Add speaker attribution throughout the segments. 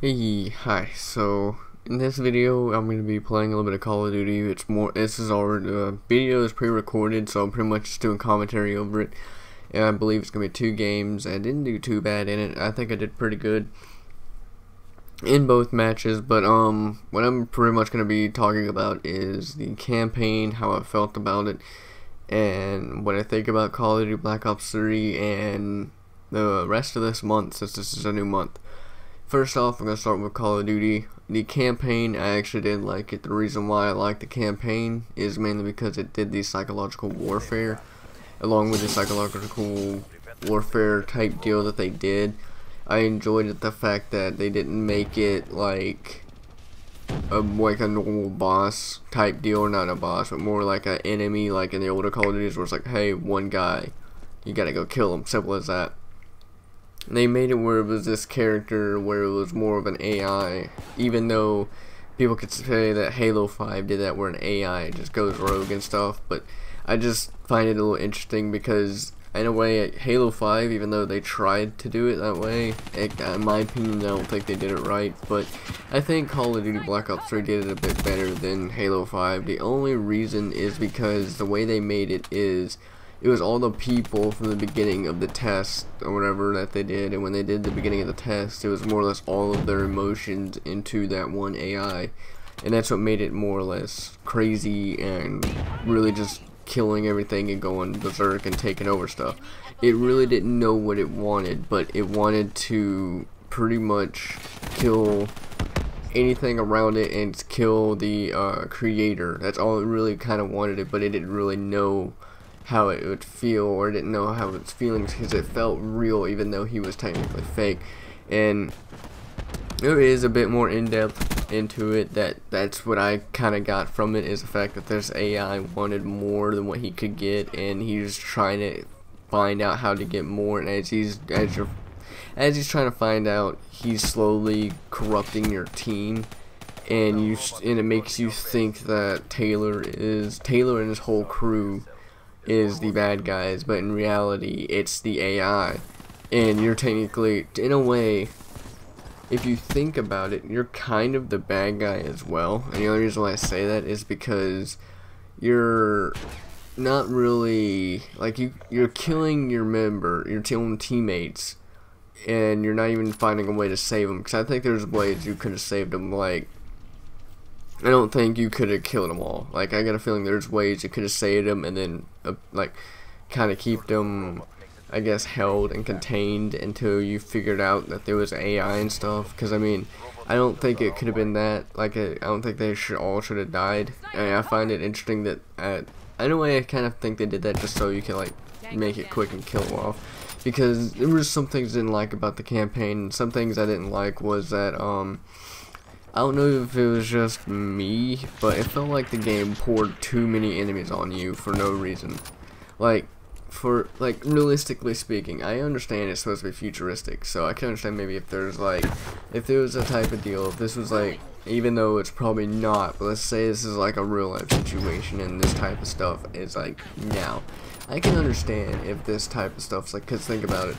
Speaker 1: Hey, hi. So in this video, I'm going to be playing a little bit of Call of Duty. This is already video is pre-recorded, so I'm pretty much just doing commentary over it. And I believe it's going to be 2 games. I didn't do too bad in it. I think I did pretty good in both matches. But what I'm pretty much going to be talking about is the campaign, how I felt about it, and what I think about Call of Duty Black Ops 3 and the rest of this month, since this is a new month. First off, I'm going to start with Call of Duty. The campaign, I actually did like it. The reason why I like the campaign is mainly because it did the psychological warfare, along with the psychological warfare type deal that they did. I enjoyed it, the fact that they didn't make it like a normal boss type deal, or not a boss, but more like an enemy, like in the older Call of Duties, where it's like, hey, one guy, you gotta go kill him, simple as that. They made it where it was this character where it was more of an AI, even though people could say that Halo 5 did that where an AI just goes rogue and stuff, but I just find it a little interesting because in a way Halo 5, even though they tried to do it that way, in my opinion I don't think they did it right, but I think Call of Duty Black Ops 3 did it a bit better than Halo 5. The only reason is because the way they made it is it was all the people from the beginning of the test or whatever that they did, and when they did the beginning of the test, it was more or less all of their emotions into that one AI, and that's what made it more or less crazy and really just killing everything and going berserk and taking over stuff. It really didn't know what it wanted, but it wanted to pretty much kill anything around it and kill the creator. That's all it really kind of wanted it, but it didn't really know how it would feel, or didn't know how its feelings, because it felt real even though he was technically fake. And there is a bit more in-depth into it. That's what I kind of got from it, is the fact that this AI wanted more than what he could get, and he's trying to find out how to get more, and as he's trying to find out, he's slowly corrupting your team, and it makes you think that Taylor and his whole crew is the bad guys, but in reality it's the AI, and you're technically, in a way, if you think about it, you're kind of the bad guy as well. And the only reason why I say that is because you're not really, like, you're killing your own teammates, and you're not even finding a way to save them, because I think there's ways you could have saved them. Like, I don't think you could have killed them all. Like, I got a feeling there's ways you could have saved them and then, like, kind of keep them, I guess, held and contained until you figured out that there was AI and stuff. Because, I mean, I don't think it could have been that. Like, I don't think they all should have died. And I find it interesting that, in a way, I kind of think they did that just so you can, like, make it quick and kill them off. Because there were some things I didn't like about the campaign, and some things I didn't like was that, I don't know if it was just me, but it felt like the game poured too many enemies on you for no reason. Like, realistically speaking, I understand it's supposed to be futuristic, so I can understand maybe if there was a type of deal, if this was like, even though it's probably not, but let's say this is like a real life situation and this type of stuff is like now. I can understand if this type of stuff's like, cause think about it,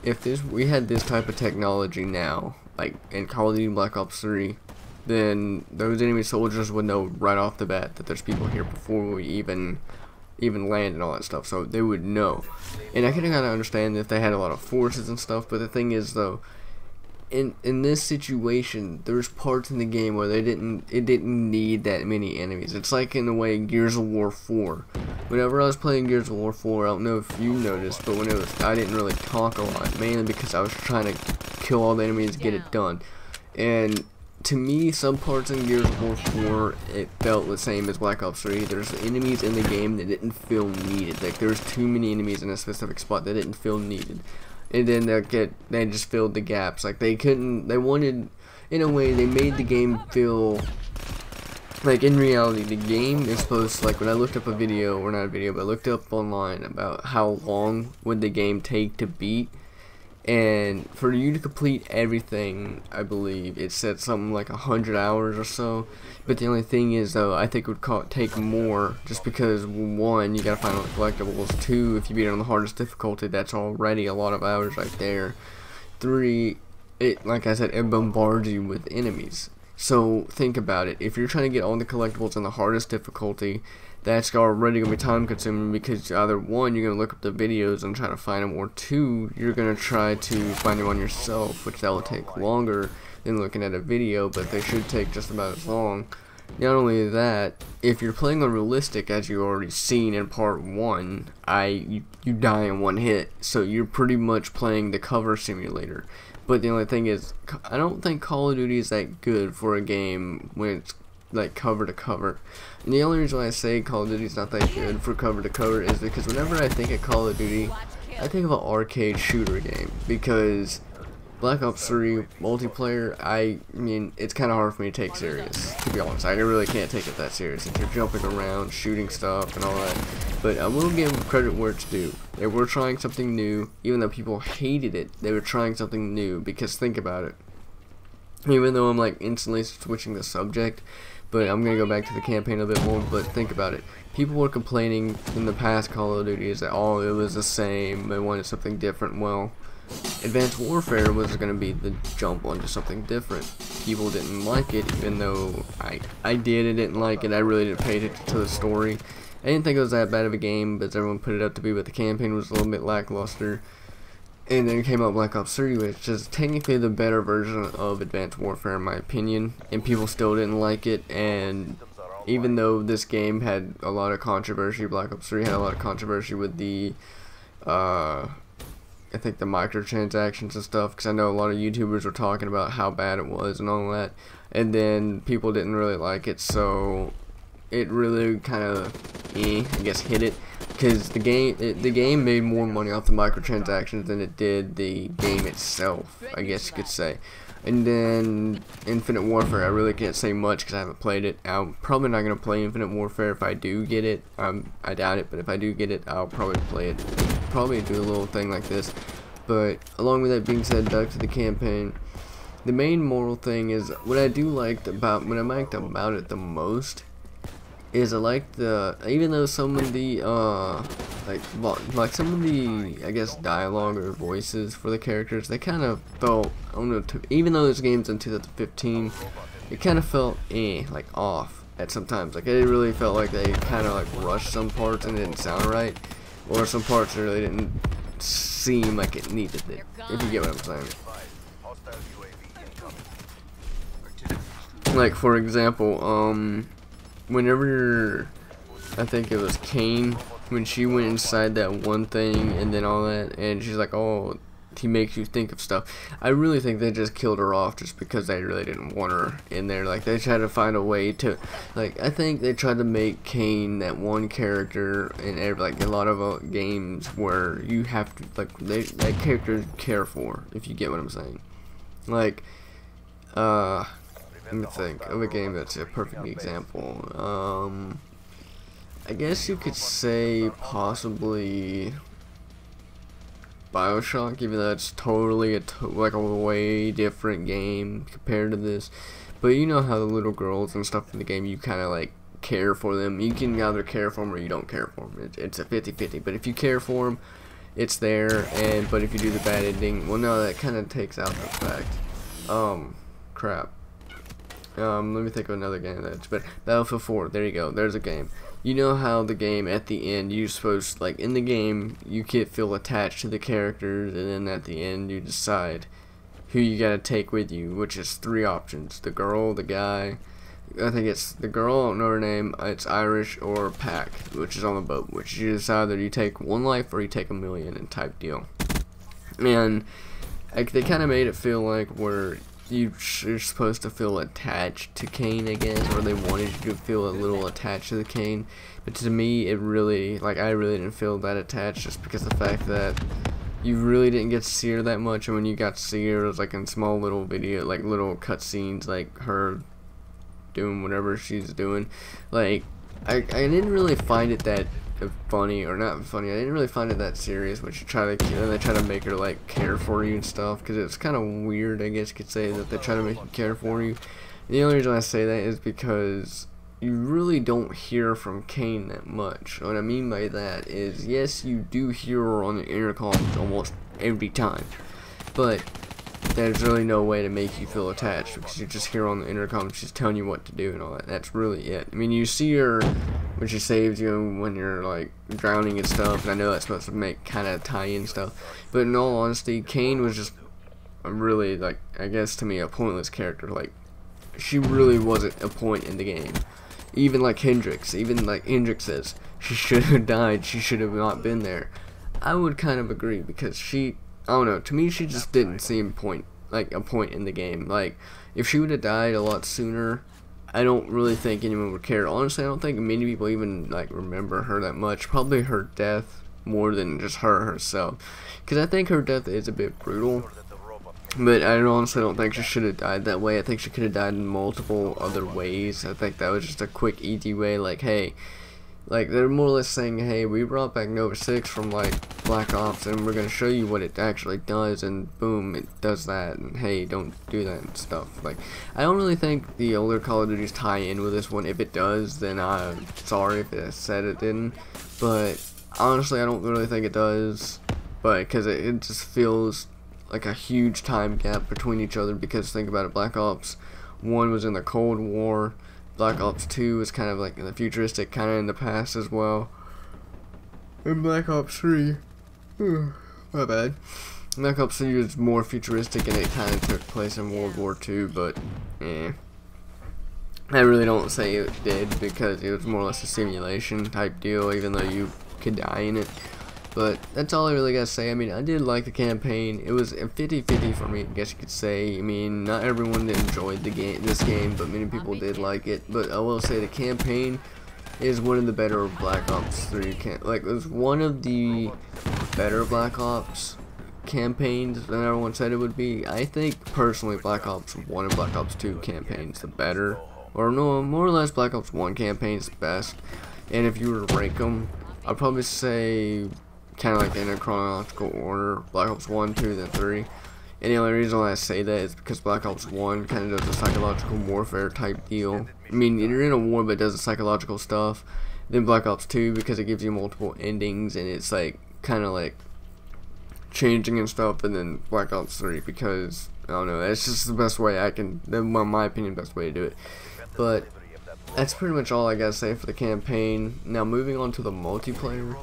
Speaker 1: if we had this type of technology now, like in Call of Duty Black Ops 3, then those enemy soldiers would know right off the bat that there's people here before we even land and all that stuff, so they would know. And I can kind of understand if they had a lot of forces and stuff, but the thing is though, in this situation, there's parts in the game where it didn't need that many enemies. It's like, in a way, Gears of War 4. Whenever I was playing Gears of War 4, I don't know if you noticed, but I didn't really talk a lot, mainly because I was trying to kill all the enemies, get it done. And to me, some parts in Gears of War 4, it felt the same as Black Ops 3. There's enemies in the game that didn't feel needed. Like, there's too many enemies in a specific spot that didn't feel needed. And then they just filled the gaps. Like, they wanted, in a way, they made the game feel, like, in reality, the game is supposed to, like, when I looked up a video, or not a video, but I looked up online about how long would the game take to beat, and for you to complete everything, I believe it said something like 100 hours or so. But the only thing is, though, I think it would take more, just because, one, you gotta find all the collectibles. Two, if you beat it on the hardest difficulty, that's already a lot of hours right there. Three, it, like I said, it bombards you with enemies. So think about it. If you're trying to get all the collectibles in the hardest difficulty, that's already going to be time consuming, because either one, you're going to look up the videos and try to find them, or two, you're going to try to find them on yourself, which that will take longer than looking at a video, but they should take just about as long. Not only that, if you're playing on realistic, as you already seen in part 1, you die in one hit, so you're pretty much playing the cover simulator. But the only thing is, I don't think Call of Duty is that good for a game when it's like cover to cover. And the only reason why I say Call of Duty is not that good for cover to cover is because whenever I think of Call of Duty, I think of an arcade shooter game, because Black Ops 3 multiplayer, I mean, it's kind of hard for me to take serious, to be honest. I really can't take it that serious if you're jumping around, shooting stuff, and all that. But I will give them credit where it's due. They were trying something new, even though people hated it. They were trying something new, because think about it. Even though I'm like instantly switching the subject, but I'm gonna go back to the campaign a bit more. But think about it. People were complaining in the past Call of Duty is that it was the same. They wanted something different. Well, Advanced Warfare was going to be the jump onto something different. People didn't like it, even though I didn't like it. I really didn't pay attention to the story. I didn't think it was that bad of a game, but everyone put it up to be, but the campaign was a little bit lackluster. And then came out Black Ops 3, which is technically the better version of Advanced Warfare in my opinion, and people still didn't like it. And even though this game had a lot of controversy, Black Ops 3 had a lot of controversy with the I think the microtransactions and stuff, because I know a lot of YouTubers were talking about how bad it was and all that, and then people didn't really like it, so it really kind of, I guess, hit it, because the game made more money off the microtransactions than it did the game itself, I guess you could say. And then Infinite Warfare, I really can't say much because I haven't played it. I'm probably not going to play Infinite Warfare if I do get it. I doubt it, but if I do get it, I'll probably play it. Probably do a little thing like this. But along with that being said, back to the campaign. The main moral thing is, what I liked about it the most is I like even though some of the like some of the, I guess, dialogue or voices for the characters, they kind of felt, I don't know, even though this game's in 2015, it kind of felt like off at some times. Like it really felt like they kind of like rushed some parts and it didn't sound right, or some parts that really didn't seem like it needed it, if you get what I'm saying. Like for example, whenever, I think it was Kane, when she went inside that one thing and then all that, and she's like, oh, he makes you think of stuff. I really think they just killed her off just because they really didn't want her in there. Like, they tried to find a way to, like, I think they tried to make Kane that one character in like a lot of games where you have to, like, that character care for, if you get what I'm saying. Like, let me think of a game that's a perfect example. I guess you could say possibly BioShock, even though it's totally like a way different game compared to this. But you know how the little girls and stuff in the game, you kind of like care for them. You can either care for them or you don't care for them. It's a 50-50. But if you care for them, it's there. But if you do the bad ending, well, no, that kind of takes out the fact. Crap. Let me think of another game that's, but Battlefield 4, there you go, there's a game. You know how the game at the end, you're supposed, like in the game, you can feel attached to the characters, and then at the end you decide who you gotta take with you, which is 3 options: the girl, the guy, I think it's the girl, I don't know her name, it's Irish, or Pac, which is on the boat, which you decide either you take 1 life or you take 1,000,000 and type deal. And like, they kind of made it feel like where you're supposed to feel attached to Kane, I guess, or they wanted you to feel a little attached to the Kane. But to me, it really, like, I really didn't feel that attached, just because of the fact that you really didn't get to see her that much, and when you got to see her, it was like in small little video, like little cutscenes, like her doing whatever she's doing. Like, I didn't really find it that funny, or not funny, I didn't really find it that serious, which they try to make her like care for you and stuff, because it's kind of weird, I guess you could say, that they try to make you care for you. And the only reason I say that is because you really don't hear from Kane that much. What I mean by that is, yes, you do hear her on the intercom almost every time, but there's really no way to make you feel attached because you just hear on the intercom she's telling you what to do and all that. That's really it. I mean, you see her when she saves you when you're like drowning and stuff, and I know that's supposed to make kind of tie-in stuff, but in all honesty, Kain was just a really, like, I guess to me, a pointless character. Like, she really wasn't a point in the game. Even like Hendrix says she should have died, she should have not been there. I would kind of agree because she, I don't know, to me she just didn't seem a point in the game. Like, if she would have died a lot sooner, I don't really think anyone would care. Honestly, I don't think many people even like remember her that much. Probably her death more than just her herself, because I think her death is a bit brutal. But I honestly don't think she should have died that way. I think she could have died in multiple other ways. I think that was just a quick, easy way. Like, hey, like they're more or less saying, hey, we brought back Nova 6 from like Black Ops, and we're gonna show you what it actually does, and boom, it does that. And hey, don't do that and stuff. Like, I don't really think the older Call of Duties tie in with this one. If it does, then I'm sorry if it said it didn't. But honestly, I don't really think it does. But because it just feels like a huge time gap between each other, because think about it, Black Ops 1 was in the Cold War, Black Ops 2 was kind of like in the futuristic, kind of in the past as well, and Black Ops 3, my bad, Black Ops 3 was more futuristic and it kind of took place in World War II, but I really don't say it did, because it was more or less a simulation type deal, even though you could die in it. But that's all I really gotta say. I mean, I did like the campaign. It was a 50-50 for me, I guess you could say. I mean, not everyone enjoyed this game, but many people did like it. But I will say the campaign is one of the better Black Ops 3 it was one of the better Black Ops campaigns than everyone said it would be. I think personally Black Ops 1 and Black Ops 2 campaigns the better, or no, more or less Black Ops 1 campaign is the best. And if you were to rank them, I'd probably say kind of like in a chronological order, Black Ops 1, 2, then 3. And the only reason why I say that is because Black Ops 1 kind of does a psychological warfare type deal. I mean, you're in a war but it does the psychological stuff. Then Black Ops 2, because it gives you multiple endings and it's like kind of like changing and stuff. And then Black Ops 3, because I don't know, that's just the best way I can, in my opinion, best way to do it. But that's pretty much all I gotta say for the campaign. Now moving on to the multiplayer.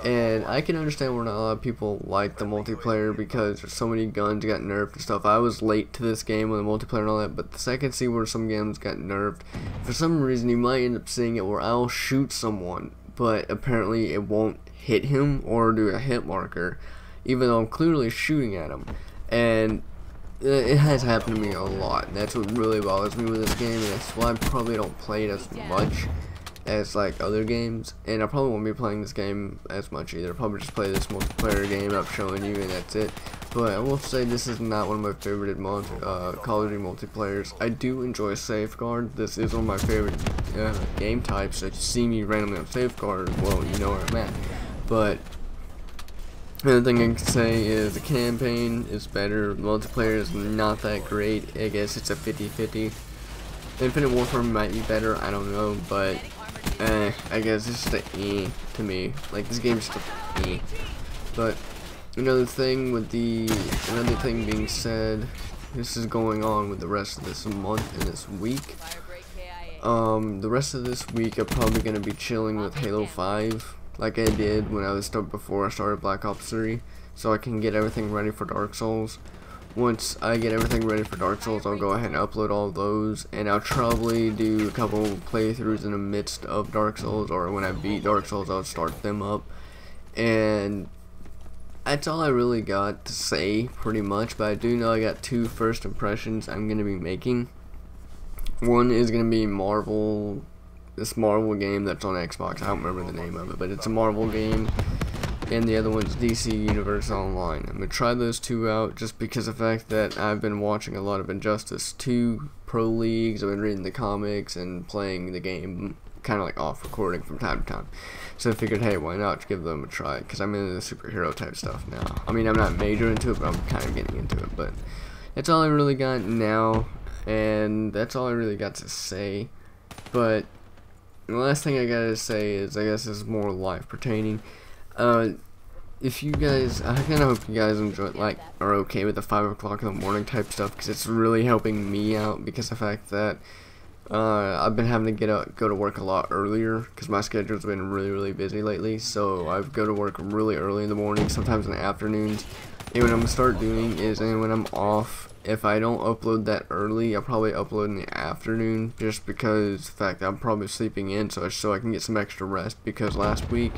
Speaker 1: And I can understand where not a lot of people like the multiplayer, because there's so many guns got nerfed and stuff. I was late to this game with the multiplayer and all that, but the I can see where some games got nerfed. For some reason, you might end up seeing it where I'll shoot someone, but apparently it won't hit him or do a hit marker, even though I'm clearly shooting at him. And it has happened to me a lot, and that's what really bothers me with this game, and that's why I probably don't play it as much as like other games, and I probably won't be playing this game as much either. I'll probably just play this multiplayer game up showing you, and that's it. But I will say this is not one of my favorite Call of Duty multiplayers. I do enjoy Safeguard. This is one of my favorite game types. So if you see me randomly on Safeguard, well, you know where I'm at. But another thing I can say is the campaign is better. The multiplayer is not that great. I guess it's a 50-50. Infinite Warfare might be better, I don't know, but I guess it's just an to me. Like, this game's just an But another thing being said, this is going on with the rest of this month and this week. The rest of this week I'm probably gonna be chilling with Halo 5, like I did when I was before I started Black Ops 3, so I can get everything ready for Dark Souls. Once I get everything ready for Dark Souls, I'll go ahead and upload all those, and I'll probably do a couple playthroughs in the midst of Dark Souls, or when I beat Dark Souls, I'll start them up. And that's all I really got to say, pretty much, but I do know I got 2 first impressions I'm going to be making. One is going to be this Marvel game that's on Xbox. I don't remember the name of it, but it's a Marvel game. And the other one's DC Universe Online. I'm going to try those 2 out just because of the fact that I've been watching a lot of Injustice 2 Pro Leagues, I've been reading the comics and playing the game kind of like off recording from time to time. So I figured, hey, why not give them a try, because I'm into the superhero type stuff now. I mean, I'm not major into it, but I'm kind of getting into it. But that's all I really got now, and that's all I really got to say. But the last thing I gotta say is, I guess this is more life pertaining. if you guys, I kind of hope you guys enjoy, like, are okay with the 5 o'clock in the morning type stuff, because it's really helping me out, because of the fact that I've been having to go to work a lot earlier, because my schedule's been really busy lately. So I go to work really early in the morning, sometimes in the afternoons. And what I'm gonna start doing is, and when I'm off, if I don't upload that early, I'll probably upload in the afternoon, just because the fact that I'm probably sleeping in, so I can get some extra rest. Because last week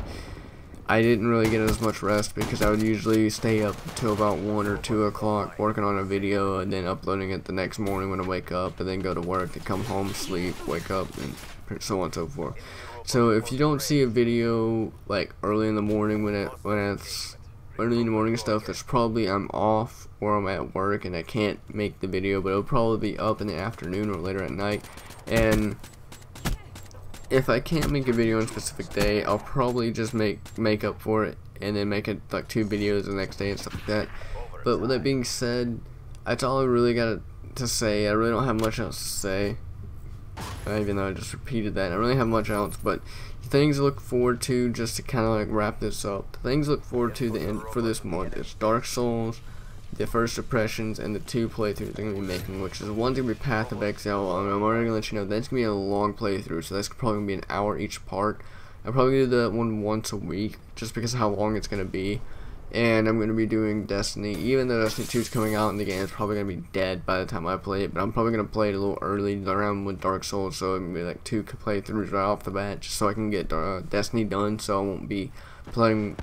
Speaker 1: I didn't really get as much rest, because I would usually stay up until about 1 or 2 o'clock working on a video, and then uploading it the next morning when I wake up, and then go to work, and come home, sleep, wake up, and so on and so forth. So if you don't see a video like early in the morning when it's early in the morning stuff, that's probably I'm off or I'm at work and I can't make the video, but it'll probably be up in the afternoon or later at night. And if I can't make a video on a specific day, I'll probably just make up for it and then make it like 2 videos the next day and stuff like that. But with that being said, that's all I really got to say. I really don't have much else to say, even though I just repeated that. I don't really have much else, but things to look forward to, just to kind of like wrap this up. The things to look forward to the end for this month is Dark Souls, the First Impressions, and the 2 playthroughs I'm going to be making, which is one's going to be Path of Exile. I'm already going to let you know that's going to be a long playthrough, so that's probably going to be an hour each part. I'm probably going to do that one once a week, just because of how long it's going to be. And I'm going to be doing Destiny, even though Destiny 2 is coming out and the game is probably going to be dead by the time I play it, but I'm probably going to play it a little early around with Dark Souls, so it's going to be like 2 playthroughs right off the bat, just so I can get Destiny done, so I won't be playing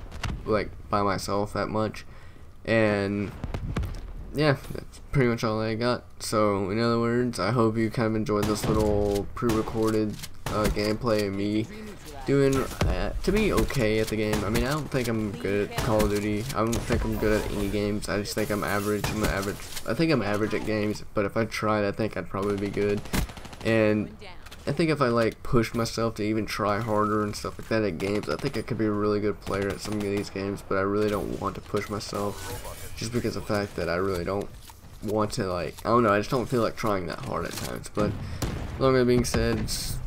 Speaker 1: like by myself that much. And yeah, that's pretty much all I got. So in other words, I hope you kind of enjoyed this little pre-recorded gameplay of me doing, to be okay at the game. I mean, I don't think I'm good at Call of Duty. I don't think I'm good at any games. I just think I'm average. I think I'm average at games, but if I tried, I think I'd probably be good. And I think if I like push myself to even try harder and stuff like that at games, I think I could be a really good player at some of these games, but I really don't want to push myself, just because of the fact that I really don't want to, like, I don't know, I just don't feel like trying that hard at times. But long as that being said, it's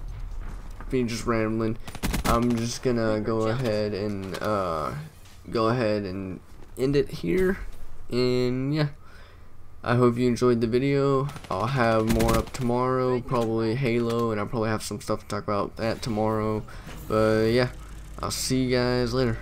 Speaker 1: being just rambling, I'm just gonna go ahead and end it here. And yeah, I hope you enjoyed the video. I'll have more up tomorrow, probably Halo, and I'll probably have some stuff to talk about that tomorrow. But yeah, I'll see you guys later.